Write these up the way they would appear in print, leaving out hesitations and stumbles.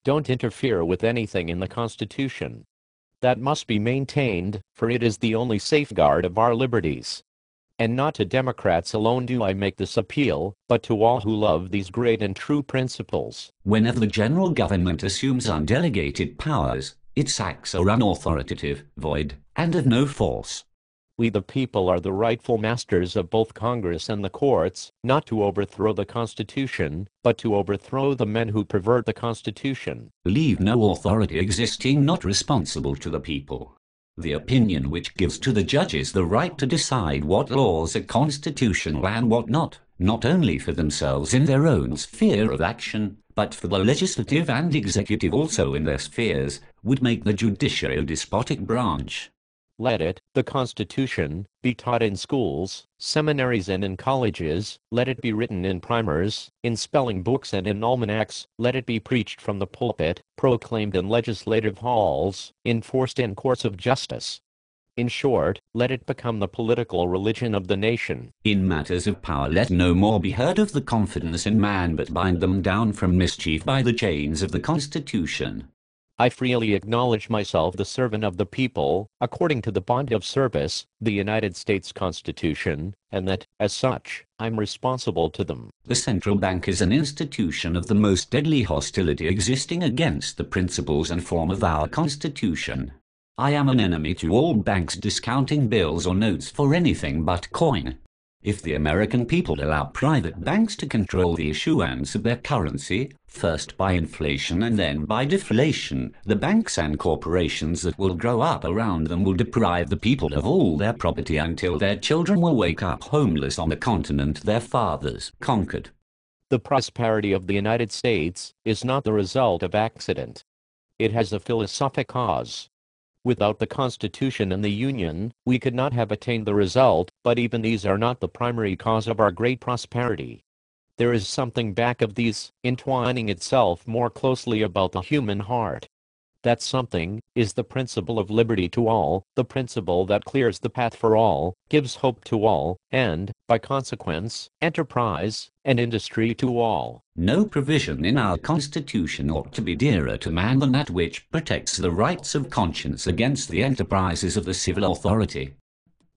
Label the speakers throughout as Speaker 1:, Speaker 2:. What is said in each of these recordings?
Speaker 1: Don't interfere with anything in the Constitution. That must be maintained, for it is the only safeguard of our liberties. And not to Democrats alone do I make this appeal, but to all who love these great and true principles.
Speaker 2: Whenever the general government assumes undelegated powers, its acts are unauthoritative, void, and of no force.
Speaker 1: We the people are the rightful masters of both Congress and the courts, not to overthrow the Constitution, but to overthrow the men who pervert the Constitution.
Speaker 2: Leave no authority existing not responsible to the people. The opinion which gives to the judges the right to decide what laws are constitutional and what not only for themselves in their own sphere of action, but for the legislative and executive also in their spheres, would make the judiciary a despotic branch.
Speaker 1: Let it, the Constitution, be taught in schools, seminaries and in colleges, let it be written in primers, in spelling books and in almanacs, let it be preached from the pulpit, proclaimed in legislative halls, enforced in courts of justice. In short, let it become the political religion of the nation.
Speaker 2: In matters of power let no more be heard of the confidence in man but bind them down from mischief by the chains of the Constitution.
Speaker 1: I freely acknowledge myself the servant of the people, according to the bond of service, the United States Constitution, and that, as such, I'm responsible to them.
Speaker 2: The central bank is an institution of the most deadly hostility existing against the principles and form of our Constitution. I am an enemy to all banks discounting bills or notes for anything but coin. If the American people allow private banks to control the issuance of their currency, first by inflation and then by deflation, the banks and corporations that will grow up around them will deprive the people of all their property until their children will wake up homeless on the continent their fathers conquered.
Speaker 1: The prosperity of the United States is not the result of accident. It has a philosophic cause. Without the Constitution and the Union, we could not have attained the result, but even these are not the primary cause of our great prosperity. There is something back of these, entwining itself more closely about the human heart. That something is the principle of liberty to all, the principle that clears the path for all, gives hope to all, and, by consequence, enterprise and industry to all.
Speaker 2: No provision in our Constitution ought to be dearer to man than that which protects the rights of conscience against the enterprises of the civil authority.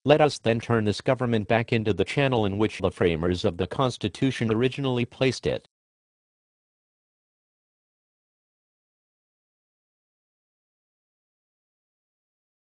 Speaker 1: Let us then turn this government back into the channel in which the framers of the Constitution originally placed it.